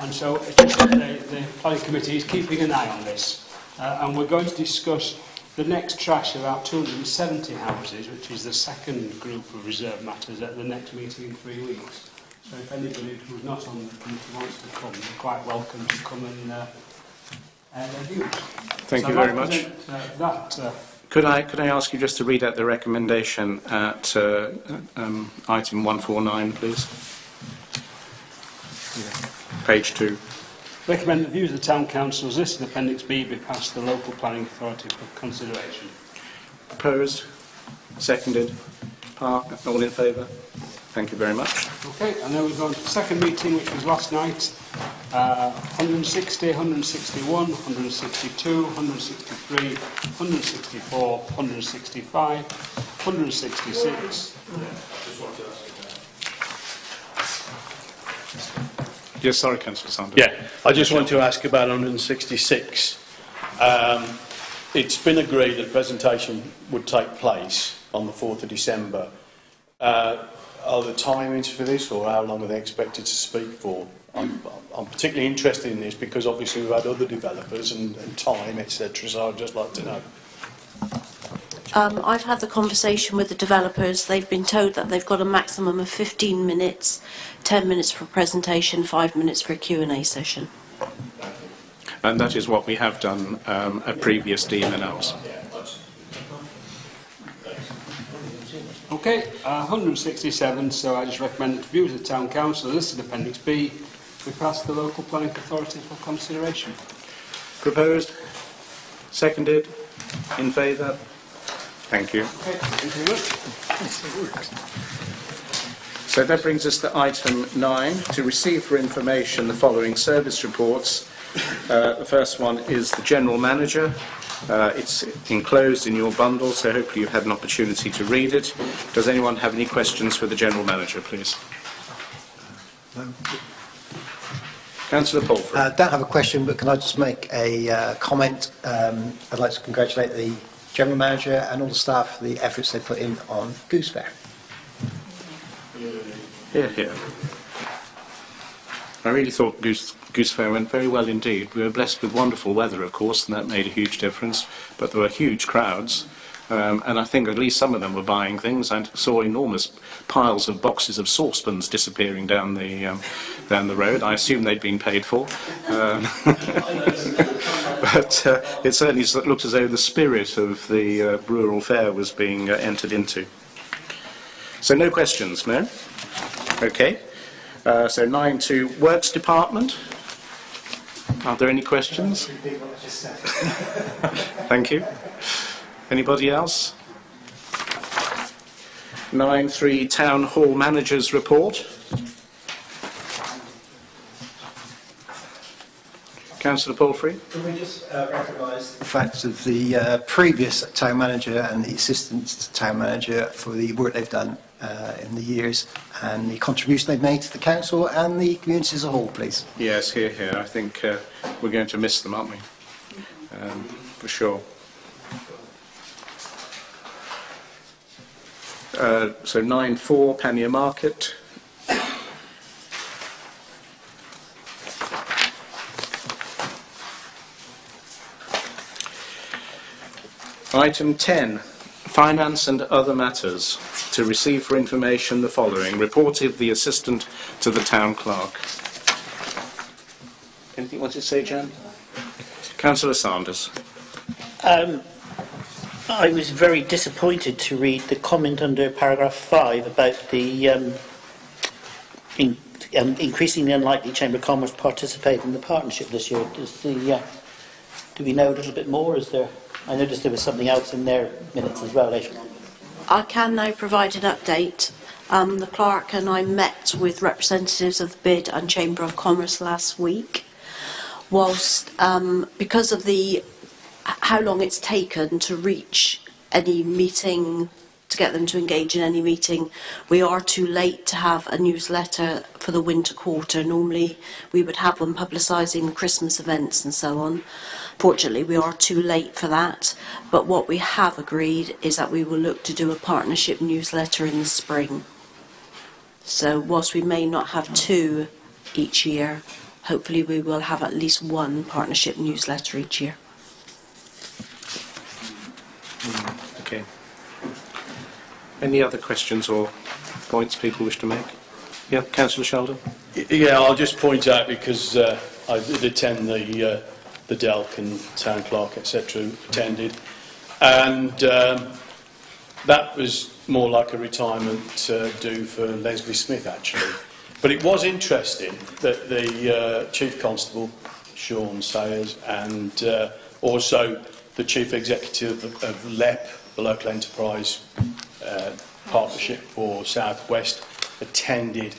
Speaker 8: And so it's just that the planning committee is keeping an eye on this. And we're going to discuss the next trash, about 270 houses, which is the second group of reserve matters at the next meeting in 3 weeks. So if anybody who's not on the committee wants to come, you're quite welcome to come and review.
Speaker 1: Thank you very much. Could I ask you just to read out the recommendation at item 149, please? Page 2.
Speaker 8: Recommend the views of the Town Council as listed in Appendix B be passed to the local planning authority for consideration.
Speaker 1: Opposed? Seconded? All in favour? Thank you very much.
Speaker 8: Okay, and then we've gone to the second meeting, which was last night. 160, 161, 162, 163, 164, 165, 166.
Speaker 1: Yes, sorry, Councillor Sanders.
Speaker 4: Yeah, I just want to ask about 166. It's been agreed that the presentation would take place on the 4th of December. Are there timings for this, or how long are they expected to speak for? I'm particularly interested in this because obviously we've had other developers and time, etc. So I'd just like to know.
Speaker 13: I've had the conversation with the developers. They've been told that they've got a maximum of 15 minutes, 10 minutes for a presentation, 5 minutes for a Q&A session.
Speaker 1: And that is what we have done at previous DM&Ls.
Speaker 8: Okay, 167, so I just recommend that the views of the Town Council listed in Appendix B be passed to the local planning authority for consideration.
Speaker 1: Proposed? Seconded? In favour? Thank you.
Speaker 8: Okay, thank you very much.
Speaker 1: So that brings us to item 9, to receive for information the following service reports. The first one is the General Manager. It's enclosed in your bundle, so hopefully you've had an opportunity to read it. Does anyone have any questions for the General Manager, please?
Speaker 5: No.
Speaker 1: Councillor Palfrey.
Speaker 5: Don't have a question, but can I just make a comment? I'd like to congratulate the General Manager and all the staff for the efforts they put in on Goose Fair.
Speaker 1: Here, here. I really thought Goose Fair went very well indeed. We were blessed with wonderful weather, of course, and that made a huge difference. But there were huge crowds, and I think at least some of them were buying things. I saw enormous piles of boxes of saucepans disappearing down the road. I assume they'd been paid for. But it certainly looked as though the spirit of the rural fair was being entered into. So no questions, no? Okay. So 9.2, Works Department. Are there any questions? Thank you. Anybody else? 9.3, Town Hall Manager's Report. Councillor Palfrey.
Speaker 5: Can we just recognise the fact of the previous town manager and the assistant town manager for the work they've done in the years and the contribution they've made to the council and the community as a whole, please?
Speaker 1: Yes, here, here. I think we're going to miss them, aren't we? For sure. So 9.4, Pannier Market. Item 10, Finance and Other Matters. To receive for information the following. Report of the Assistant to the Town Clerk. Anything you want to say, Jan? Councillor Sanders.
Speaker 7: I was very disappointed to read the comment under paragraph 5 about the increasing the unlikely Chamber of Commerce participate in the partnership this year. Do we know a little bit more? I noticed there was something else in their minutes as well later on.
Speaker 13: I can now provide an update. The clerk and I met with representatives of the BID and Chamber of Commerce last week. Whilst, because of how long it's taken to reach any meeting, to get them to engage in any meeting, we are too late to have a newsletter for the winter quarter. Normally we would have one publicising Christmas events and so on. Fortunately, we are too late for that, but what we have agreed is that we will look to do a partnership newsletter in the spring. So whilst we may not have 2 each year, hopefully we will have at least 1 partnership newsletter each year.
Speaker 1: Okay. Any other questions or points people wish to make? Yeah, Councillor Sheldon.
Speaker 4: Yeah, I'll just point out because I did attend the DELC and Town Clerk, etc. attended, and that was more like a retirement due for Leslie Smith actually. But it was interesting that the Chief Constable, Sean Sayers, and also the Chief Executive of LEP, the Local Enterprise Partnership for South West, attended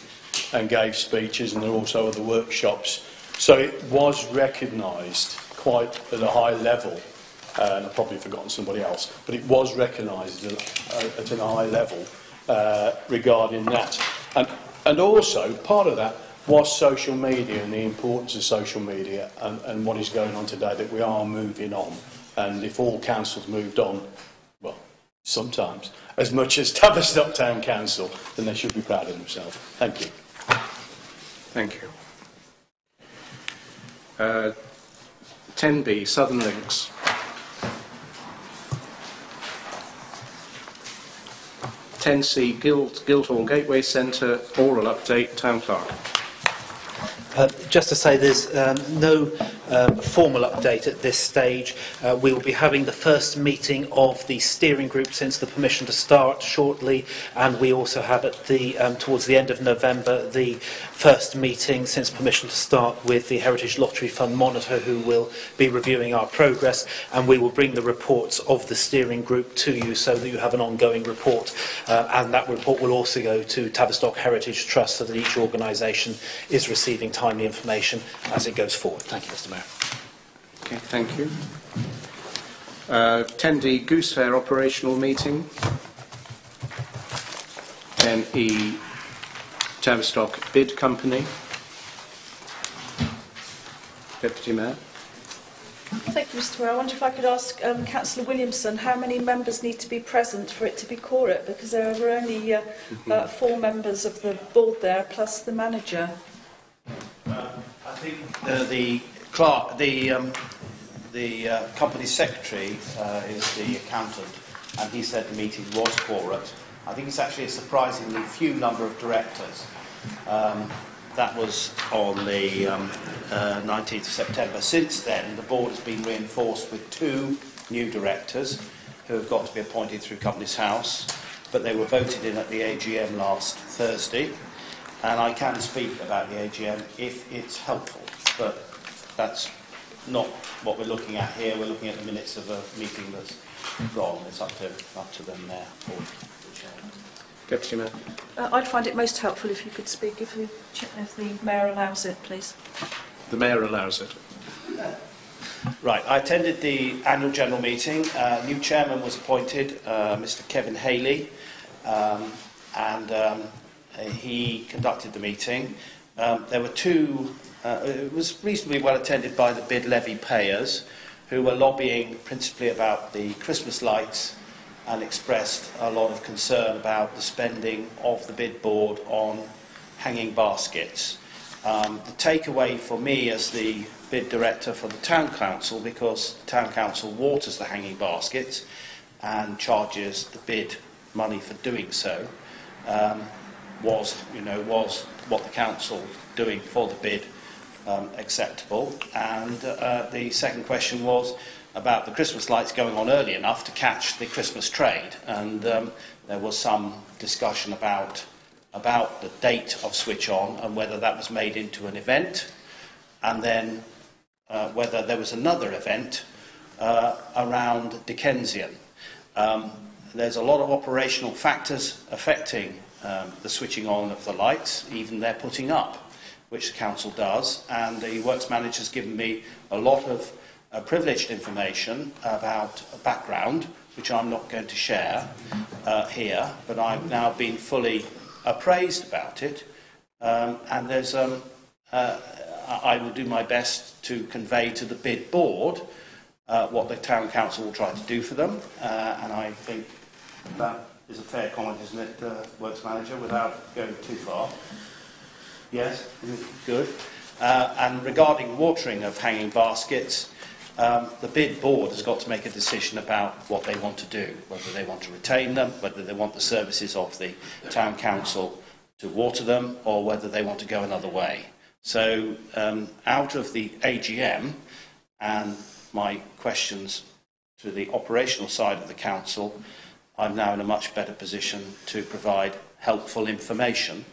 Speaker 4: and gave speeches, and there were also other workshops. So it was recognised quite at a high level, and I've probably forgotten somebody else, but it was recognised at a high level regarding that. And also, part of that was social media and the importance of social media and what is going on today, that we are moving on. And if all councils moved on, well, sometimes, as much as Tavistock Town Council, then they should be proud of themselves. Thank you.
Speaker 1: Thank you. 10B, Southern Links. 10C, Guildhall Gateway Centre, oral update, Town Clerk.
Speaker 2: Just to say there's no formal update at this stage. We will be having the first meeting of the steering group since the permission to start shortly, and we also have at the towards the end of November the first meeting since permission to start with the Heritage Lottery Fund Monitor, who will be reviewing our progress, and we will bring the reports of the steering group to you so that you have an ongoing report, and that report will also go to Tavistock Heritage Trust so that each organisation is receiving timely information as it goes forward. Thank you, Mr. Mayor.
Speaker 1: Okay, thank you. 10D, Goose Fair operational meeting. 10E, Tavistock Bid Company. Deputy Mayor.
Speaker 3: Thank you, Mr Mayor. I wonder if I could ask Councillor Williamson how many members need to be present for it to be quorate, because there were only 4 members of the board there, plus the manager.
Speaker 6: I think the clerk, the company secretary is the accountant, and he said the meeting was quorate. I think it's actually a surprisingly few number of directors. That was on the 19th of September. Since then, the board has been reinforced with 2 new directors who have got to be appointed through Companies House, but they were voted in at the AGM last Thursday. And I can speak about the AGM if it's helpful, but that's not what we're looking at here. We're looking at the minutes of a meeting that's gone. It's up to them there.
Speaker 1: Deputy Mayor.
Speaker 3: I'd find it most helpful if you could speak, if the Mayor allows it, please.
Speaker 1: The Mayor allows it.
Speaker 6: Right, I attended the annual general meeting. New chairman was appointed, Mr Kevin Haley, and he conducted the meeting. There were 2, it was reasonably well attended by the bid levy payers, who were lobbying principally about the Christmas lights and expressed a lot of concern about the spending of the bid board on hanging baskets. The takeaway for me as the bid director for the town council, because the town council waters the hanging baskets and charges the bid money for doing so, was what the council doing for the bid acceptable? And the second question was about the Christmas lights going on early enough to catch the Christmas trade, and there was some discussion about the date of switch on and whether that was made into an event, and then whether there was another event around Dickensian. There's a lot of operational factors affecting the switching on of the lights, even their putting up, which the council does, and the works manager has given me a lot of privileged information about a background, which I'm not going to share here, but I've now been fully appraised about it, and there's I will do my best to convey to the bid board what the town council will try to do for them, and I think that is a fair comment, isn't it, works manager, without going too far? Yes, good. And regarding watering of hanging baskets, the bid board has got to make a decision about what they want to do, whether they want to retain them, whether they want the services of the town council to water them, or whether they want to go another way. So out of the AGM and my questions to the operational side of the council, I'm now in a much better position to provide helpful information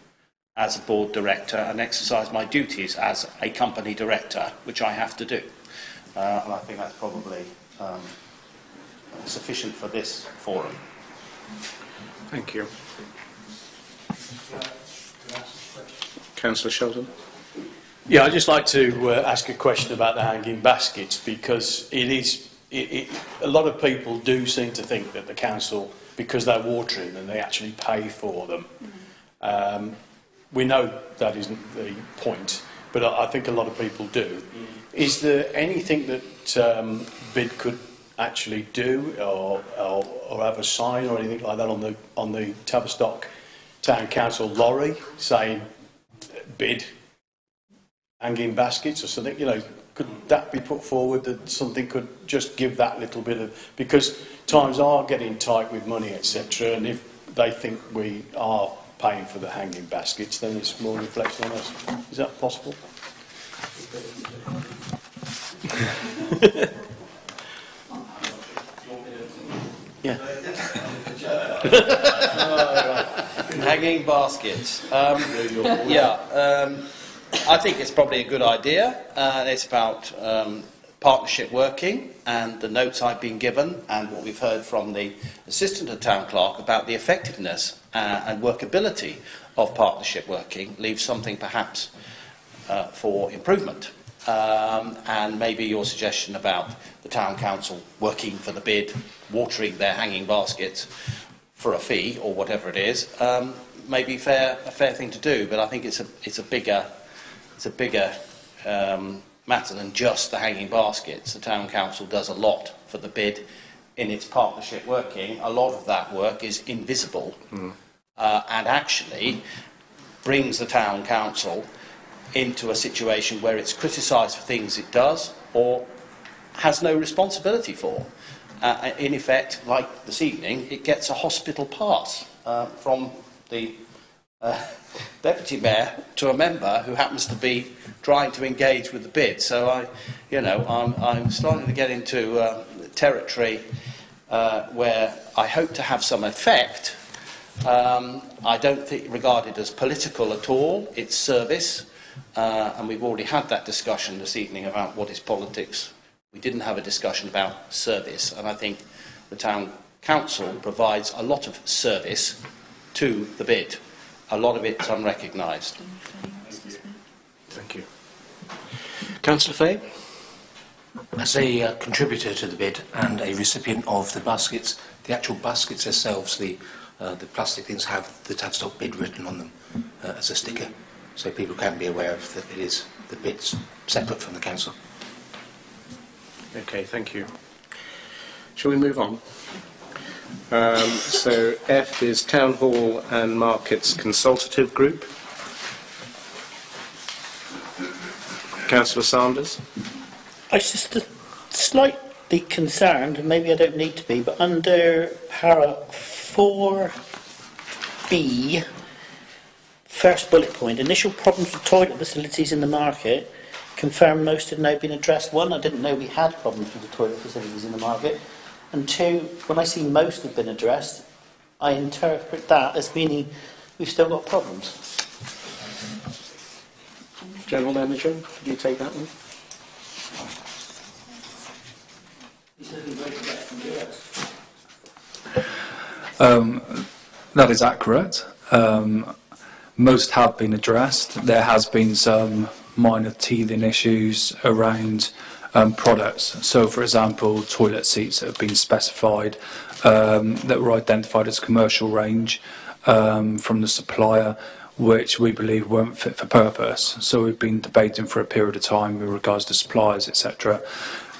Speaker 6: as a board director and exercise my duties as a company director, which I have to do. And I think that's probably sufficient for this forum.
Speaker 1: Thank you. Councillor Sheldon.
Speaker 4: Yeah, I'd just like to ask a question about the hanging baskets, because a lot of people do seem to think that the council, because they're watering them, they actually pay for them. We know that isn't the point, but I think a lot of people do. Is there anything that BID could actually do, or have a sign or anything like that on the Tavistock Town Council lorry saying BID hanging baskets or something? You know, could that be put forward, that something could just give that little bit of, because times are getting tight with money, etc., and if they think we are paying for the hanging baskets, then it's more reflected on us. Is that possible?
Speaker 6: Yeah. Hanging baskets. I think it's probably a good idea. It's about partnership working, and the notes I've been given and what we've heard from the assistant to town clerk about the effectiveness and workability of partnership working leaves something perhaps for improvement. And maybe your suggestion about the town council working for the bid, watering their hanging baskets for a fee or whatever it is, may be a fair thing to do. But I think it's a bigger matter than just the hanging baskets. The Town Council does a lot for the bid in its partnership working. A lot of that work is invisible and actually brings the Town Council into a situation where it's criticised for things it does or has no responsibility for. In effect, like this evening, it gets a hospital pass from the Deputy Mayor to a member who happens to be trying to engage with the bid. So I'm starting to get into territory where I hope to have some effect. I don't regard it as political at all. It's service. And we've already had that discussion this evening about what is politics. We didn't have a discussion about service, and I think the Town Council provides a lot of service to the bid. A lot of it's unrecognised.
Speaker 1: Thank you. Councillor Fay?
Speaker 11: As a contributor to the bid and a recipient of the baskets, the actual baskets themselves, the plastic things have the Tavistock bid written on them as a sticker, so people can be aware of that it is the bids separate from the council.
Speaker 1: Okay, thank you. Shall we move on? So F is Town Hall and Markets Consultative Group. Councillor Sanders?
Speaker 7: I was just slightly concerned, and maybe I don't need to be, but under para 4B, first bullet point, initial problems with toilet facilities in the market, confirm most had now been addressed. One, I didn't know we had problems with the toilet facilities in the market. And two, when I see most have been addressed, I interpret that as meaning we've still got problems.
Speaker 1: General Manager, could you take that one?
Speaker 14: That is accurate. Most have been addressed. There has been some minor teething issues around products. So, for example, toilet seats that have been specified that were identified as commercial range from the supplier, which we believe weren't fit for purpose. So we've been debating for a period of time with regards to suppliers, etc.,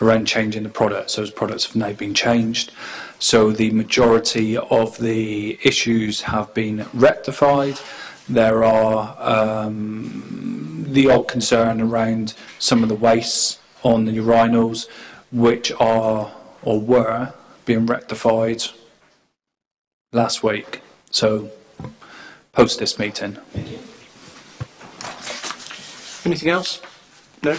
Speaker 14: around changing the products. Those products have now been changed. So the majority of the issues have been rectified. There are the odd concern around some of the wastes on the urinals, which are or were being rectified last week. So post this meeting.
Speaker 1: Anything else? No?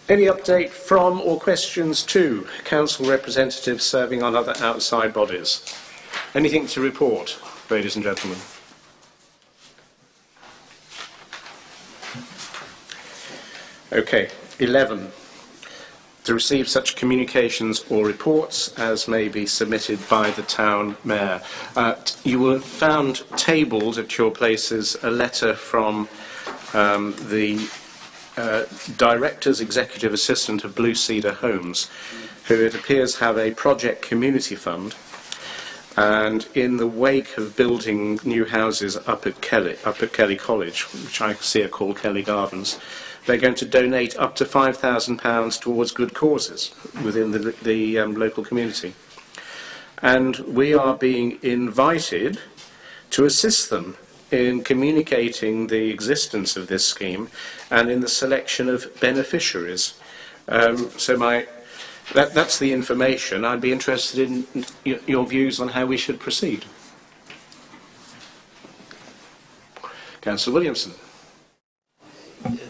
Speaker 1: Any update from or questions to council representatives serving on other outside bodies? Anything to report, ladies and gentlemen? Okay, 11. To receive such communications or reports as may be submitted by the Town Mayor. You will have found tabled at your places a letter from the Director's Executive Assistant of Blue Cedar Homes, who it appears have a project community fund, and in the wake of building new houses up at Kelly College, which I see are called Kelly Gardens, they're going to donate up to £5,000 towards good causes within the local community. And we are being invited to assist them in communicating the existence of this scheme and in the selection of beneficiaries. So that's the information. I'd be interested in your views on how we should proceed. Councillor Williamson.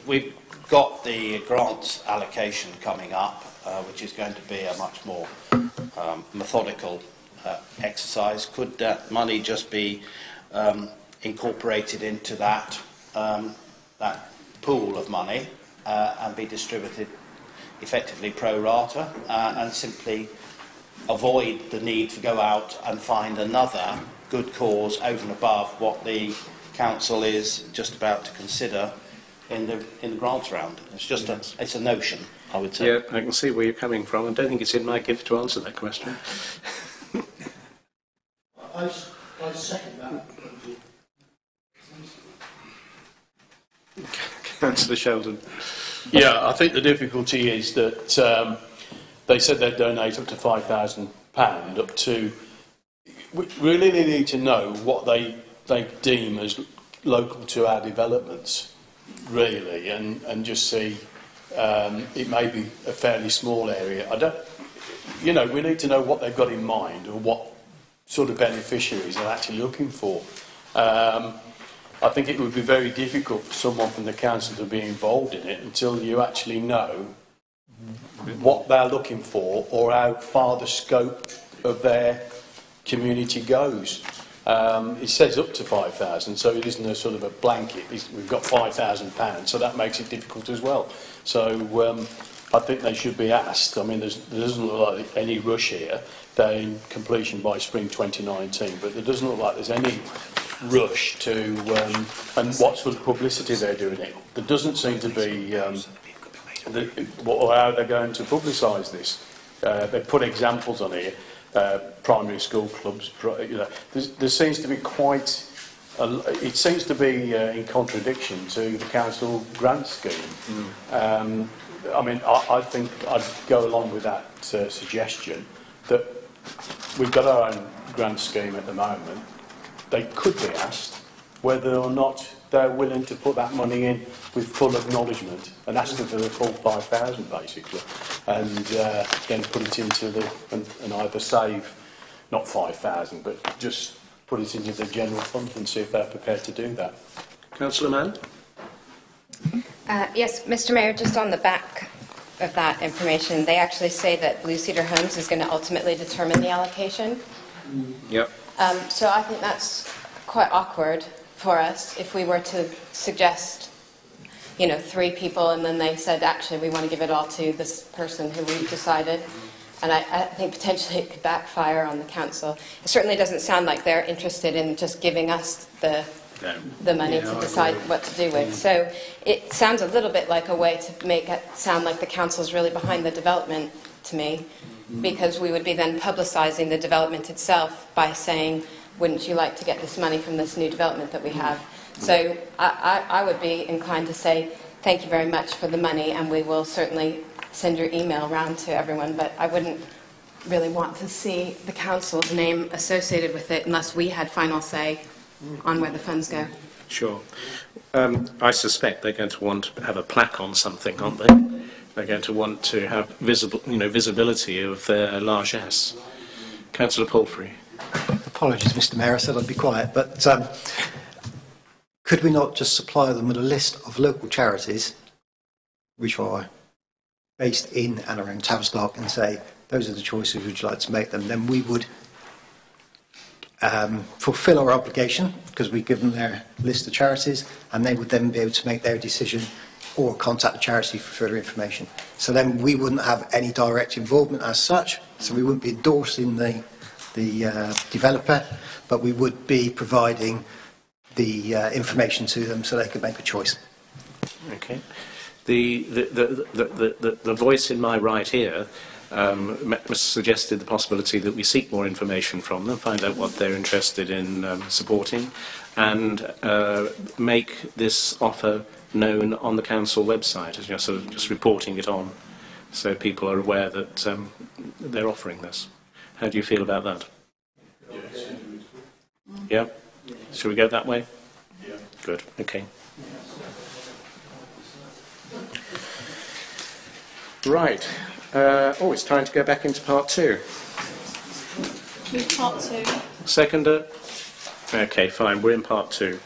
Speaker 6: We've got the grants allocation coming up, which is going to be a much more methodical exercise. Could that money just be incorporated into that pool of money and be distributed effectively pro rata and simply avoid the need to go out and find another good cause over and above what the council is just about to consider in the grants round? It's just it's a notion, I would say.
Speaker 1: Yeah, I can see where you're coming from. I don't think it's in my gift to answer that question.
Speaker 9: I second that.
Speaker 1: Councillor Sheldon.
Speaker 4: Yeah, I think the difficulty is that they said they'd donate up to £5,000, up to... We really need to know what they deem as local to our developments, really, and just see it may be a fairly small area. We need to know what they've got in mind or what sort of beneficiaries they're actually looking for. I think it would be very difficult for someone from the council to be involved in it until you actually know what they're looking for or how far the scope of their community goes. It says up to 5,000, so it isn't a sort of a blanket. We've got £5,000, so that makes it difficult as well. So I think they should be asked. I mean, there doesn't look like any rush here. They're in completion by spring 2019, but there doesn't look like there's any rush to, and what sort of publicity they're doing it. There doesn't seem to be, or how they're going to publicise this. They put examples on here, primary school clubs, there seems to be quite, it seems to be in contradiction to the council grant scheme. I mean, I think I'd go along with that suggestion that we've got our own grant scheme at the moment. They could be asked whether or not they're willing to put that money in with full acknowledgement and ask them for the full 5,000 basically, and then put it into the and either save not 5,000 but just put it into the general fund and see if they're prepared to do that.
Speaker 1: Councillor Mann.
Speaker 10: Yes, Mr. Mayor, just on the back of that information, they actually say that Blue Cedar Homes is going to ultimately determine the allocation.
Speaker 1: Yep.
Speaker 10: So I think that's quite awkward for us if we were to suggest, 3 people and then they said, actually, we want to give it all to this person who we've decided. And I think potentially it could backfire on the council. It certainly doesn't sound like they're interested in just giving us the money to decide what to do with. So it sounds a little bit like a way to make it sound like the council's really behind the development to me, because we would be then publicising the development itself by saying, wouldn't you like to get this money from this new development that we have? So I would be inclined to say, thank you very much for the money, and we will certainly send your email around to everyone, but I wouldn't really want to see the council's name associated with it unless we had final say on where the funds go.
Speaker 1: Sure. I suspect they're going to want to have a plaque on something, aren't they? They're going to want to have visibility of their largesse. Councillor Palfrey.
Speaker 5: Apologies, Mr. Mayor, I said I'd be quiet, but could we not just supply them with a list of local charities which are based in and around Tavistock and say, those are the choices, would you like to make them? Then we would fulfil our obligation because we give them their list of charities, and they would then be able to make their decision or contact the charity for further information. So then we wouldn't have any direct involvement as such, so we wouldn't be endorsing the developer, but we would be providing the information to them so they could make a choice.
Speaker 1: Okay. The voice in my right here suggested the possibility that we seek more information from them, find out what they're interested in supporting, and make this offer known on the council website, as sort of just reporting it on, so people are aware that they're offering this. How do you feel about that?
Speaker 4: Yes.
Speaker 1: Yeah? Shall we go that way?
Speaker 4: Yeah.
Speaker 1: Good, okay. Right. It's time to go back into part 2.
Speaker 3: Move part 2.
Speaker 1: Seconder? Okay, fine, we're in part 2.